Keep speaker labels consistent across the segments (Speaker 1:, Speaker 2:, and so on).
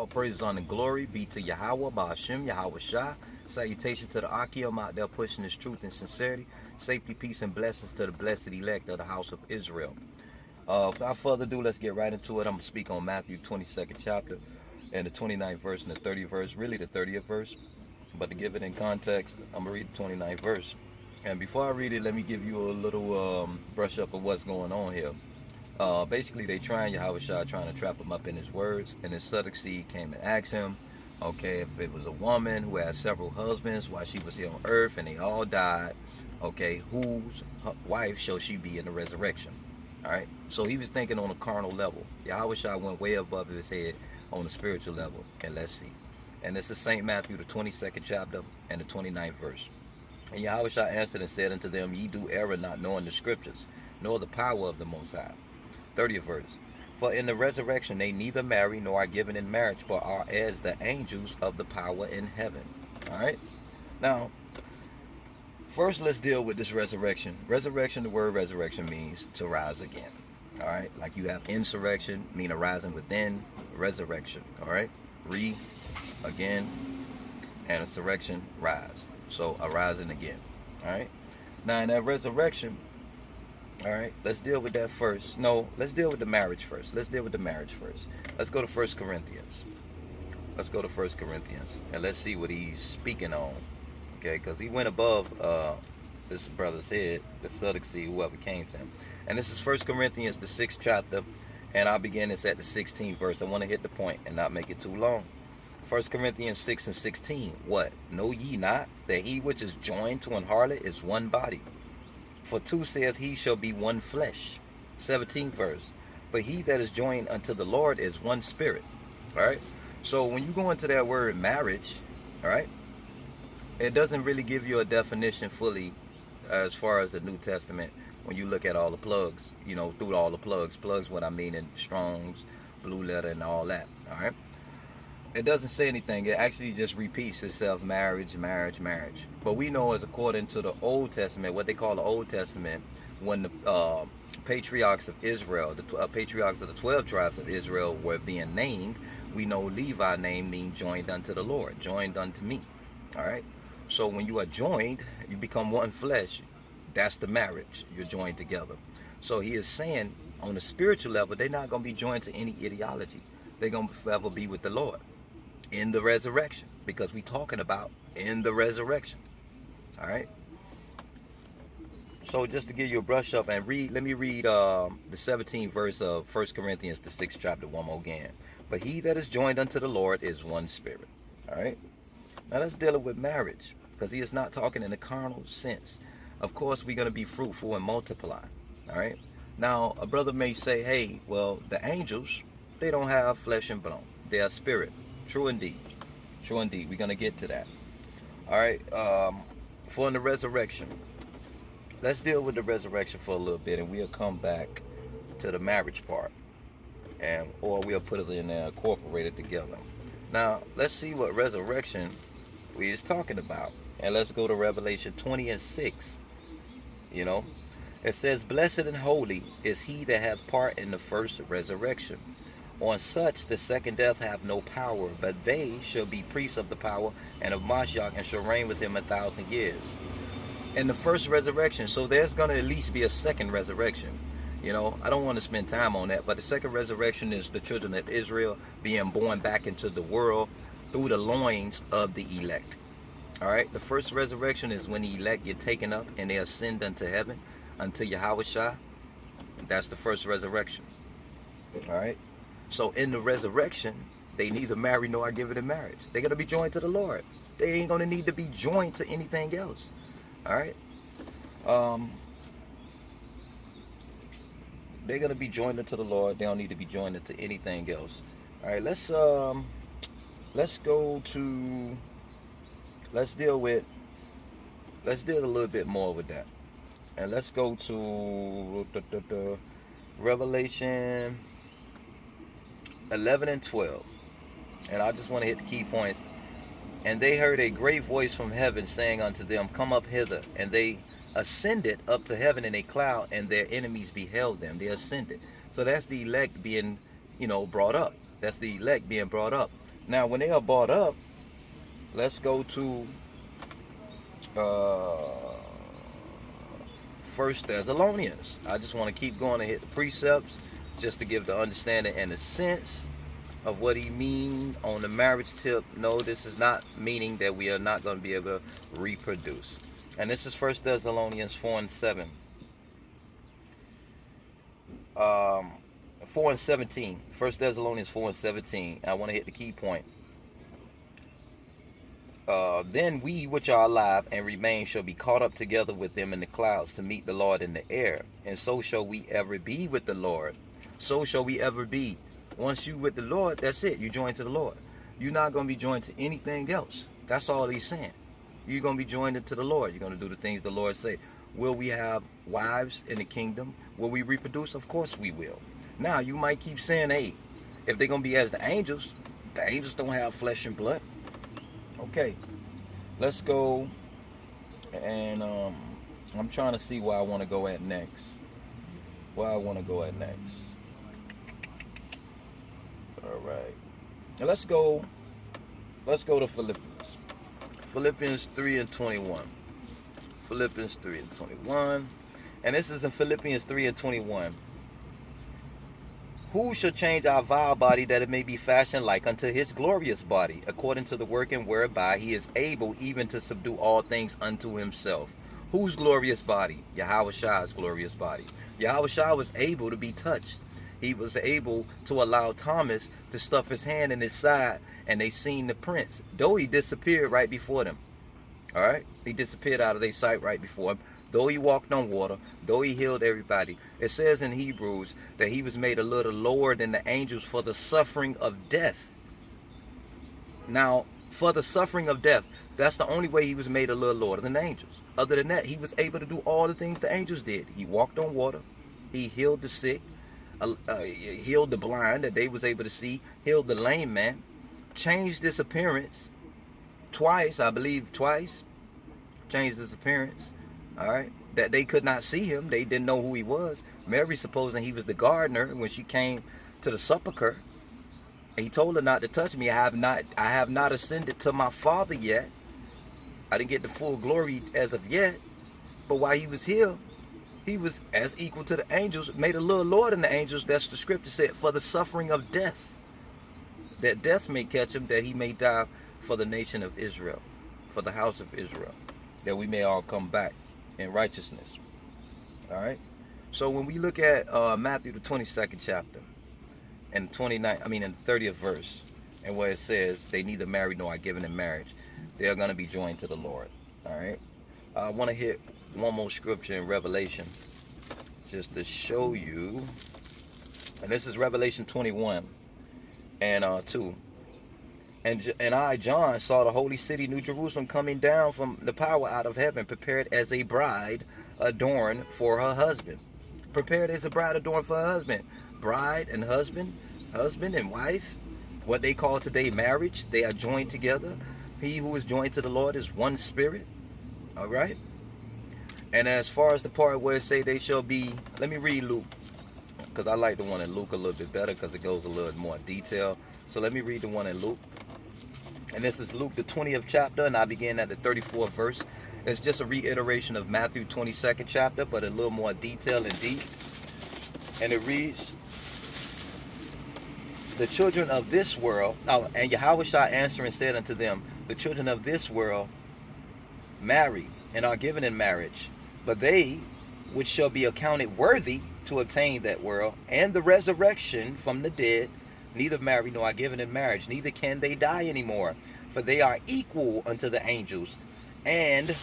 Speaker 1: All praise, honor, and glory be to Yahweh, Ba'ashem, Yahweh Shah. Salutations to the Akim out there pushing this truth and sincerity. Safety, peace, and blessings to the blessed elect of the house of Israel. Without further ado, let's get right into it. I'm going to speak on Matthew 22nd chapter and the 29th verse and the 30th verse, really the 30th verse. But to give it in context, I'm going to read the 29th verse. And before I read it, let me give you a little brush up of what's going on here. Basically, they trying Yahweh Shah, trying to trap him up in his words. And his Sadducee came and asked him, okay, if it was a woman who had several husbands while she was here on earth and they all died, okay, whose wife shall she be in the resurrection? All right, so he was thinking on a carnal level. Yahweh Shah went way above his head on the spiritual level. And let's see. And this is St. Matthew, the 22nd chapter and the 29th verse. And Yahweh Shah answered and said unto them, ye do error, not knowing the scriptures, nor the power of the Most High. 30th verse. For in the resurrection they neither marry nor are given in marriage, but are as the angels of the power in heaven. All right. Now, first let's deal with this resurrection. Resurrection, the word resurrection means to rise again. All right. Like you have insurrection, mean arising within, resurrection. All right. Again, and insurrection, rise. So arising again. All right. Now in that resurrection, all right, let's deal with that first. No, let's deal with the marriage first. Let's go to 1 Corinthians. Let's go to 1 Corinthians. And let's see what he's speaking on. Okay, because he went above this brother's head, the Sadducee, whoever came to him. And this is 1 Corinthians, the 6th chapter. And I'll begin this at the 16th verse. I want to hit the point and not make it too long. 1 Corinthians 6 and 16. What? Know ye not that he which is joined to an harlot is one body? For two saith he shall be one flesh. 17th verse. But he that is joined unto the Lord is one spirit. All right. So when you go into that word marriage, all right, it doesn't really give you a definition fully as far as the New Testament. When you look at all the plugs, you know, through all the plugs what I mean in Strong's, Blue Letter, and all that. All right. It doesn't say anything. It actually just repeats itself: marriage, marriage, marriage. But we know, as according to the Old Testament, what they call the Old Testament, when the patriarchs of Israel, the patriarchs of the 12 tribes of Israel were being named, we know Levi name means joined unto the Lord, joined unto me. All right. So when you are joined, you become one flesh. That's the marriage. You're joined together. So he is saying, on the spiritual level, they're not going to be joined to any ideology. They're going to forever be with the Lord in the resurrection, because we're talking about in the resurrection. All right. So just to give you a brush up and let me read the 17th verse of 1 Corinthians, the 6th chapter, one more again. But he that is joined unto the Lord is one spirit. All right. Now let's deal with marriage, because he is not talking in a carnal sense. Of course, we're going to be fruitful and multiply. All right. Now, a brother may say, hey, well, the angels, they don't have flesh and bone. They are spirit. True indeed. True indeed. We're going to get to that. All right. For in the resurrection, let's deal with the resurrection for a little bit, and we'll come back to the marriage part, or we'll put it in there, incorporate it together. Now, let's see what resurrection we is talking about. And let's go to Revelation 20 and 6. You know, it says, blessed and holy is he that hath part in the first resurrection. On such the second death hath no power, but they shall be priests of the power and of Mashiach, and shall reign with him 1,000 years. In the first resurrection, so there's going to at least be a second resurrection. You know, I don't want to spend time on that, but the second resurrection is the children of Israel being born back into the world through the loins of the elect. All right, the first resurrection is when the elect get taken up and they ascend unto heaven, unto Yahweh Shah. That's the first resurrection. All right. So in the resurrection, they neither marry nor are given in marriage. They're going to be joined to the Lord. They ain't going to need to be joined to anything else. All right. They're going to be joined into the Lord. They don't need to be joined into anything else. All right. Let's deal a little bit more with that. And let's go to Revelation 11 and 12. And I just want to hit the key points. And they heard a great voice from heaven saying unto them, come up hither. And they ascended up to heaven in a cloud, and their enemies beheld them. They ascended. So that's the elect being, brought up. That's the elect being brought up. Now, when they are brought up, let's go to First Thessalonians. I just want to keep going and hit the precepts just to give the understanding and the sense of what he means on the marriage tip. No, this is not meaning that we are not going to be able to reproduce. And this is First Thessalonians 4 and 7. 4 and 17. First Thessalonians 4 and 17. I want to hit the key point. Then we which are alive and remain shall be caught up together with them in the clouds to meet the Lord in the air. And so shall we ever be with the Lord. So shall we ever be. Once you with the Lord, that's it. You join to the Lord. You're not going to be joined to anything else. That's all he's saying. You're going to be joined into the Lord. You're going to do the things the Lord say. Will we have wives in the kingdom? Will we reproduce? Of course we will. Now, you might keep saying, hey, if they're going to be as the angels don't have flesh and blood. Okay, let's go, and I'm trying to see where I want to go at next. All right, now let's go to Philippians 3 and 21. Philippians 3 and 21, and this is in Philippians 3 and 21. Who shall change our vile body, that it may be fashioned like unto his glorious body, according to the working whereby he is able even to subdue all things unto himself? Whose glorious body? Yahweh's glorious body. Yahweh was able to be touched. He was able to allow Thomas to stuff his hand in his side, and they seen the prints, though he disappeared right before them. All right, he disappeared out of their sight right before him. Though he walked on water, though he healed everybody, it says in Hebrews that he was made a little lower than the angels for the suffering of death. Now, for the suffering of death, that's the only way he was made a little lower than the angels. Other than that, he was able to do all the things the angels did. He walked on water, he healed the sick, healed the blind that they was able to see, healed the lame man, changed his appearance twice, I believe twice, changed his appearance. All right, that they could not see him. They didn't know who he was. Mary, supposing he was the gardener, when she came to the sepulcher, and he told her not to touch me. I have not ascended to my Father yet. I didn't get the full glory as of yet. But while he was here, he was as equal to the angels, made a little lower than the angels. That's the scripture said, for the suffering of death, that death may catch him, that he may die for the nation of Israel, for the house of Israel, that we may all come back in righteousness. All right, so when we look at Matthew the 22nd chapter and in the 30th verse, and where it says they neither marry nor are given in marriage, they are going to be joined to the Lord. All right, I want to hit one more scripture in Revelation just to show you, and this is Revelation 21 and 2. And I, John, saw the holy city, New Jerusalem, coming down from the power out of heaven, prepared as a bride adorned for her husband. Prepared as a bride adorned for her husband. Bride and husband, husband and wife, what they call today marriage. They are joined together. He who is joined to the Lord is one spirit. All right. And as far as the part where it say they shall be, let me read Luke, because I like the one in Luke a little bit better because it goes a little more detail. So let me read the one in Luke. And this is Luke, the 20th chapter, and I begin at the 34th verse. It's just a reiteration of Matthew 22nd chapter, but a little more detail and deep. And it reads, the children of this world, and Yahweh answered and said unto them, the children of this world marry and are given in marriage, but they which shall be accounted worthy to obtain that world and the resurrection from the dead, neither marry nor are given in marriage, neither can they die anymore, for they are equal unto the angels, and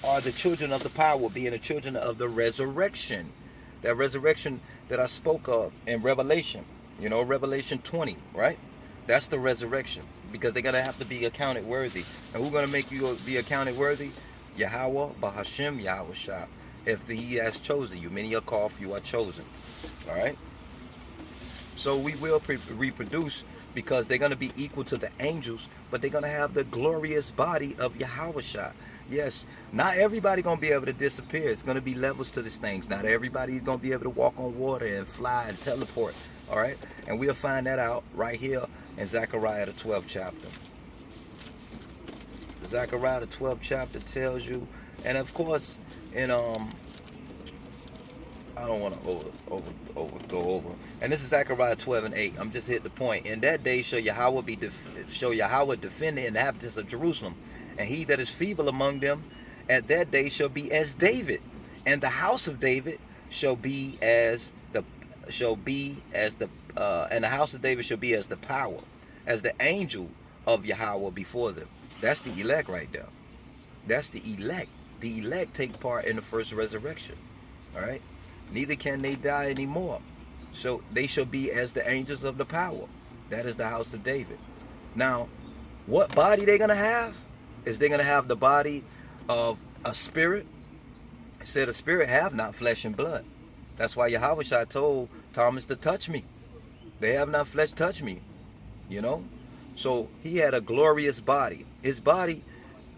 Speaker 1: are the children of the power, being the children of the resurrection. That resurrection that I spoke of in Revelation, Revelation 20, right? That's the resurrection, because they're going to have to be accounted worthy. And who's going to make you be accounted worthy? Yahweh, Bahashem, Yahweh. If he has chosen you, many are called, few are chosen. All right? So we will reproduce, because they're going to be equal to the angels, but they're going to have the glorious body of Yahweh. Yes, not everybody going to be able to disappear. It's going to be levels to these things. Not everybody is going to be able to walk on water and fly and teleport. All right, and we'll find that out right here in Zechariah the 12th chapter. Zechariah the 12th chapter tells you, and of course, in I don't want to go over. And this is Zechariah 12 and 8. I'm just hit the point. In that day shall Yahweh defend the inhabitants of Jerusalem, and he that is feeble among them at that day shall be as David, and the house of David shall be as the and the house of David shall be as the power, as the angel of Yahweh before them. That's the elect right there. That's the elect. The elect take part in the first resurrection. All right. Neither can they die anymore. So they shall be as the angels of the power. That is the house of David. Now, what body they're going to have? Is they're going to have the body of a spirit. It said a spirit have not flesh and blood. That's why Yahweh told Thomas to touch me. They have not flesh, touch me. You know? So he had a glorious body. His body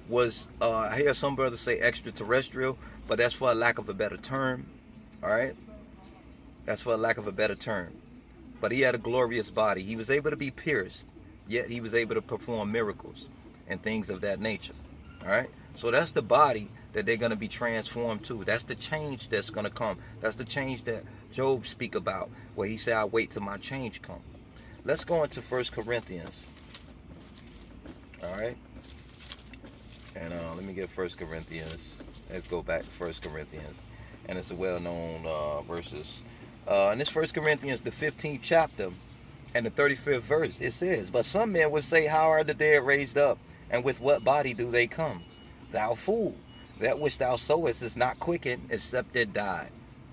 Speaker 1: was, I hear some brothers say extraterrestrial, but that's for a lack of a better term. All right, that's for a lack of a better term. But he had a glorious body. He was able to be pierced, yet he was able to perform miracles and things of that nature. All right, so that's the body that they're going to be transformed to. That's the change that's going to come. That's the change that Job speak about, where he said, "I wait till my change come." Let's go into 1 Corinthians. All right, and let me get 1 Corinthians. Let's go back to 1 Corinthians. And it's a well-known verses. And this 1 Corinthians, the 15th chapter, and the 35th verse, it says, "But some men would say, how are the dead raised up? And with what body do they come? Thou fool, that which thou sowest is not quickened, except it die."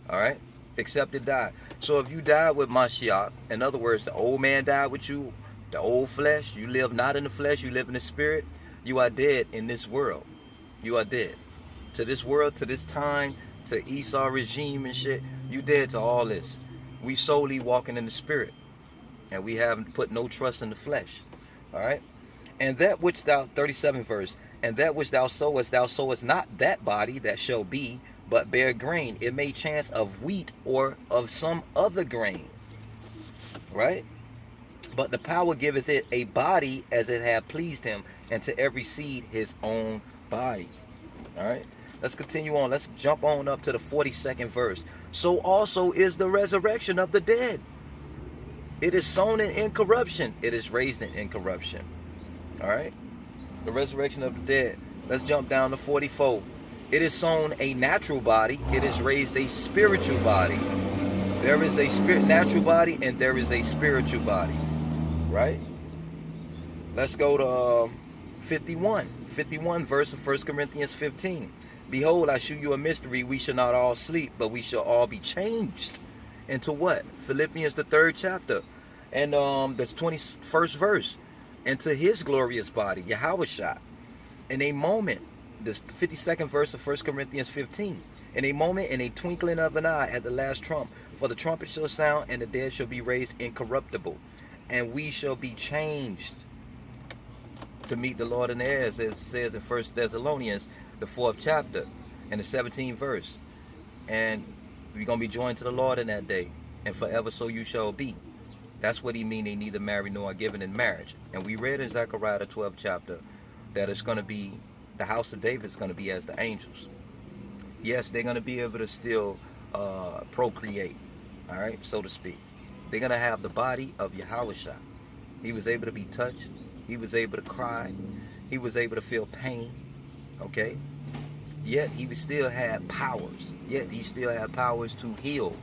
Speaker 1: All right? Except it die. So if you died with Mashiach, in other words, the old man died with you, the old flesh, you live not in the flesh, you live in the spirit, you are dead in this world. You are dead. To this world, to this time, to Esau regime and shit, you dead to all this. We solely walking in the spirit, and we haven't put no trust in the flesh. All right, and that which thou, 37th verse, and that which thou sowest not that body that shall be, but bear grain. It may chance of wheat or of some other grain. Right, but the power giveth it a body as it hath pleased him, and to every seed his own body. All right. Let's continue on. Let's jump on up to the 42nd verse. So also is the resurrection of the dead. It is sown in incorruption. It is raised in incorruption. All right. The resurrection of the dead. Let's jump down to 44. It is sown a natural body. It is raised a spiritual body. There is a natural body and there is a spiritual body. Right. Let's go to 51. 51 verse of 1 Corinthians 15. "Behold, I shew you a mystery. We shall not all sleep, but we shall all be changed." Into what? Philippians the 3rd chapter. And that's 21st verse. "Into his glorious body, Yahushua. In a moment," this 52nd verse of 1 Corinthians 15. "In a moment, in a twinkling of an eye, at the last trump. For the trumpet shall sound, and the dead shall be raised incorruptible. And we shall be changed to meet the Lord in the air," as it says in 1 Thessalonians the 4th chapter and the 17th verse. "And we're going to be joined to the Lord in that day, and forever so you shall be." That's what he mean, they neither marry nor are given in marriage. And we read in Zechariah the 12th chapter that it's going to be, the house of David is going to be as the angels. Yes, they're going to be able to still procreate, all right, so to speak. They're going to have the body of Yahushua. He was able to be touched. He was able to cry. He was able to feel pain. Okay, yet he still had powers. Yet he still had powers to heal.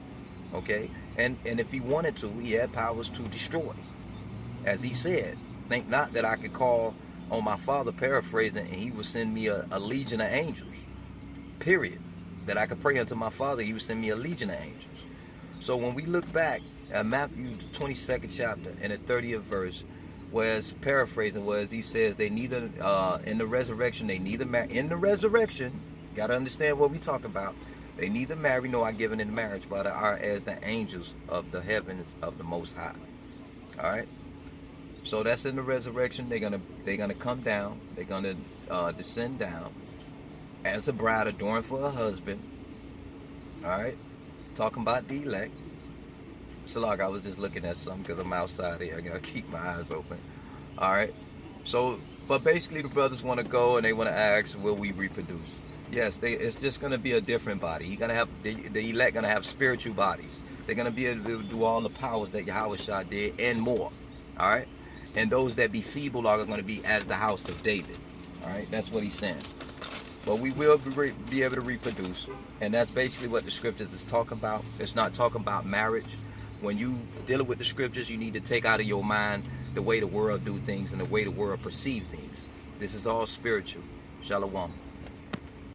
Speaker 1: Okay, and if he wanted to, he had powers to destroy. As he said, "Think not that I could call on my Father," paraphrasing, "and he would send me a legion of angels." Period. That I could pray unto my Father, he would send me a legion of angels. So when we look back at Matthew 22nd chapter and the 30th verse, whereas paraphrasing, was he says they neither in the resurrection, they neither marry. In the resurrection, gotta understand what we talk about. They neither marry nor are given in marriage, but are as the angels of the heavens of the Most High. All right. So that's in the resurrection. They're gonna come down. They're gonna descend down as a bride adorned for a husband. All right. Talking about the elect. So like I was just looking at something because I'm outside here. I gotta keep my eyes open. All right. So, but basically, the brothers want to go and they want to ask, will we reproduce? Yes, it's just gonna be a different body. You're gonna have the elect gonna have spiritual bodies. They're gonna be able to do all the powers that Yahweh Shah did and more. All right. And those that be feeble are gonna be as the house of David. All right. That's what he's saying. But we will be able to reproduce, and that's basically what the scriptures is talking about. It's not talking about marriage. When you dealing with the scriptures, you need to take out of your mind the way the world do things and the way the world perceive things. This is all spiritual. Shalom.